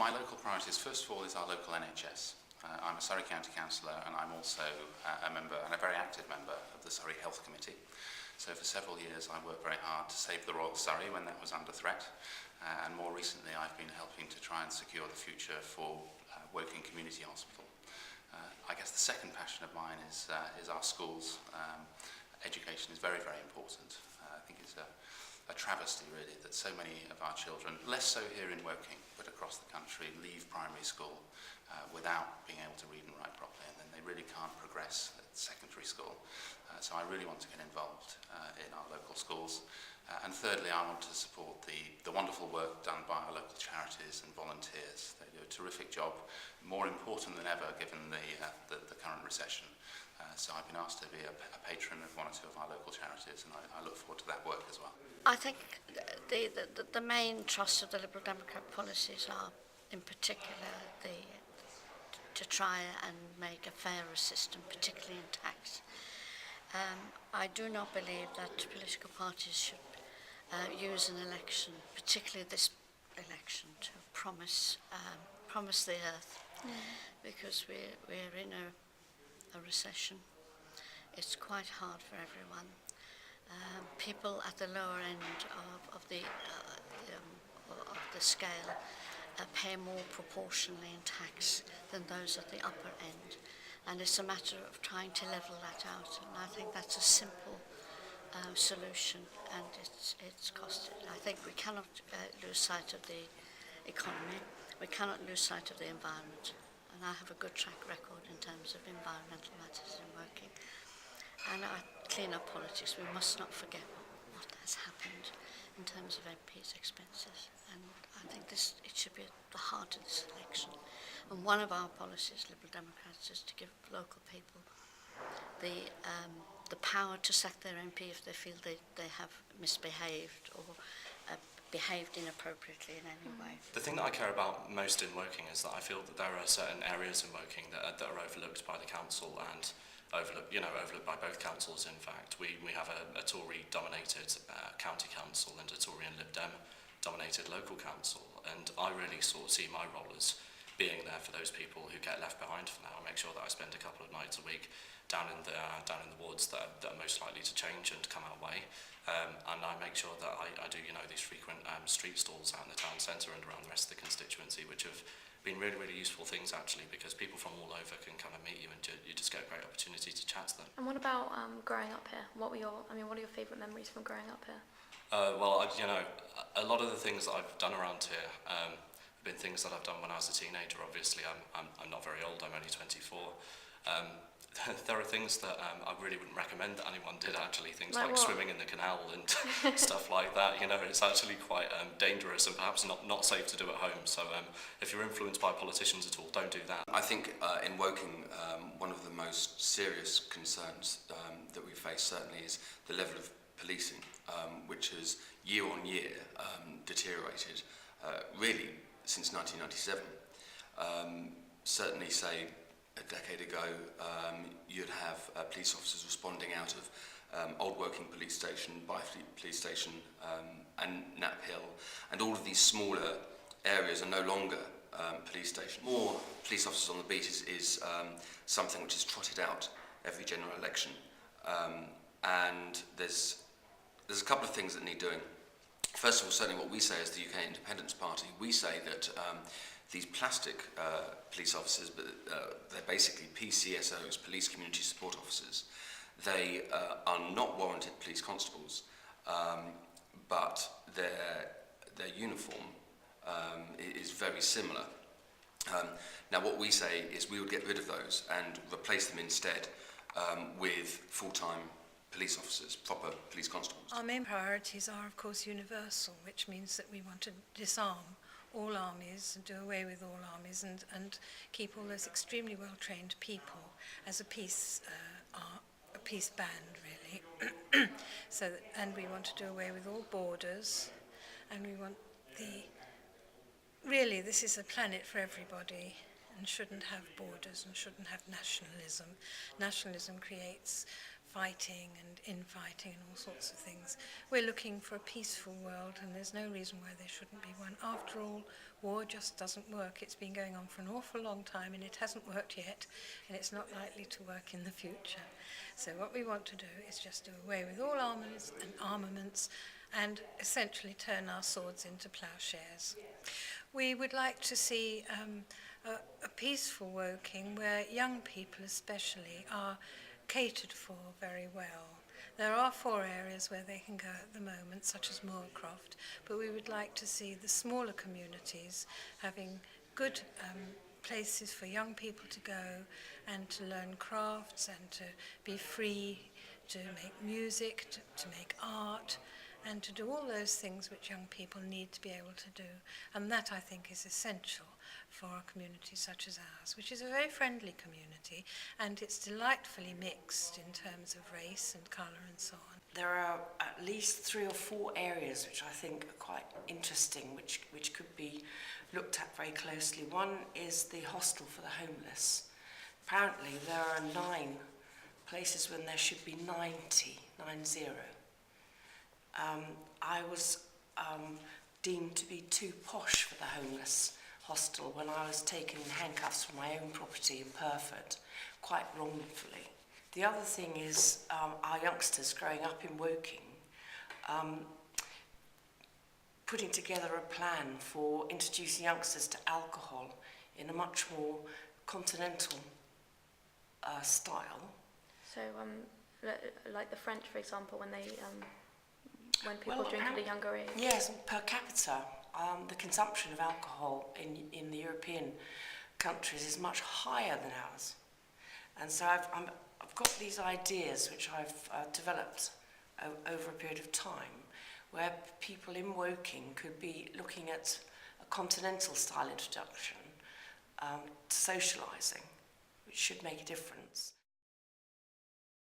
My local priorities, first of all, is our local NHS. I'm a Surrey County Councillor, and I'm also a member, and a very active member, of the Surrey Health Committee. So for several years I worked very hard to save the Royal Surrey when that was under threat, and more recently I've been helping to try and secure the future for Woking Community Hospital. I guess the second passion of mine is our schools. Education is very, very important. I think it's a travesty, really, that so many of our children, less so here in Woking, but across the country, leave primary school without being able to read and write properly, and then they really can't progress at secondary school. So I really want to get involved in our local schools. And thirdly, I want to support the wonderful work done by our local charities and volunteers. They do a terrific job, more important than ever given the current recession. So I've been asked to be a patron of one or two of our local charities, and I look forward to that work as well. I think the main thrust of the Liberal Democrat policies are, in particular, to try and make a fairer system, particularly in tax. I do not believe that political parties should use an election, particularly this election, to promise the earth, because we're in a recession. It's quite hard for everyone. People at the lower end of the scale pay more proportionally in tax than those at the upper end, and it's a matter of trying to level that out. And I think that's a simple solution, and it's costed. I think we cannot lose sight of the economy. We cannot lose sight of the environment, and I have a good track record in terms of environmental matters in Woking. And our clean-up politics, we must not forget what has happened in terms of MPs' expenses. And I think it should be at the heart of this election. And one of our policies, Liberal Democrats, is to give local people the power to sack their MP if they feel they have misbehaved or behaved inappropriately in any way. The thing that I care about most in Woking is that I feel that there are certain areas in Woking that are overlooked by the council and overlooked by both councils. In fact, we have a Tory-dominated county council and a Tory and Lib Dem-dominated local council, and I really sort of see my role as being there for those people who get left behind for now. I make sure that I spend a couple of nights a week down in the wards that are most likely to change and come our way, and I make sure that I do these frequent street stalls out in the town centre and around the rest of the constituency, which have been really, really useful things actually, because people from all over can come and meet you, and you just get a great opportunity to chat to them. And what about growing up here? What are your favourite memories from growing up here? Well, a lot of the things that I've done around here have been things that I've done when I was a teenager. Obviously, I'm not very old. I'm only 24. There are things that I really wouldn't recommend that anyone did, actually. Things like swimming in the canal and stuff like that. It's actually quite dangerous and perhaps not safe to do at home. So if you're influenced by politicians at all, don't do that. I think in Woking, one of the most serious concerns that we face certainly is the level of policing, which has year on year deteriorated really since 1997. Certainly, say, a decade ago, you'd have police officers responding out of Old Woking Police Station, Byfleet Police Station, and Knapp Hill, and all of these smaller areas are no longer police stations. More police officers on the beat is something which is trotted out every general election, and there's a couple of things that need doing. First of all, certainly what we say as the UK Independence Party, we say that these plastic police officers, but they're basically PCSOs, Police Community Support Officers. They are not warranted police constables, but their uniform is very similar. Now what we say is we would get rid of those and replace them instead with full-time police officers, proper police constables. Our main priorities are, of course, universal, which means that we want to disarm all armies and do away with all armies and keep all those extremely well-trained people as a peace band, really. And we want to do away with all borders, and we want really, this is a planet for everybody and shouldn't have borders and shouldn't have nationalism. Nationalism creates fighting and infighting and all sorts of things. We're looking for a peaceful world, and there's no reason why there shouldn't be one. After all, war just doesn't work. It's been going on for an awful long time, and it hasn't worked yet, and it's not likely to work in the future. So what we want to do is just do away with all armaments and essentially turn our swords into ploughshares. We would like to see a peaceful working where young people especially are catered for very well. There are 4 areas where they can go at the moment, such as Moorcroft, but we would like to see the smaller communities having good places for young people to go and to learn crafts and to be free to make music, to make art, and to do all those things which young people need to be able to do. And that, I think, is essential for a community such as ours, which is a very friendly community, and it's delightfully mixed in terms of race and colour and so on. There are at least 3 or 4 areas which I think are quite interesting, which could be looked at very closely. One is the hostel for the homeless. Apparently there are 9 places when there should be 90. I was deemed to be too posh for the homeless hostel when I was taken in handcuffs from my own property in Purford, quite wrongfully. The other thing is our youngsters growing up in Woking, putting together a plan for introducing youngsters to alcohol in a much more continental style. So, like the French, for example, when people drink at a younger age. Yes, per capita, the consumption of alcohol in the European countries is much higher than ours. And so I've got these ideas which I've developed over a period of time, where people in Woking could be looking at a continental style introduction to socialising, which should make a difference.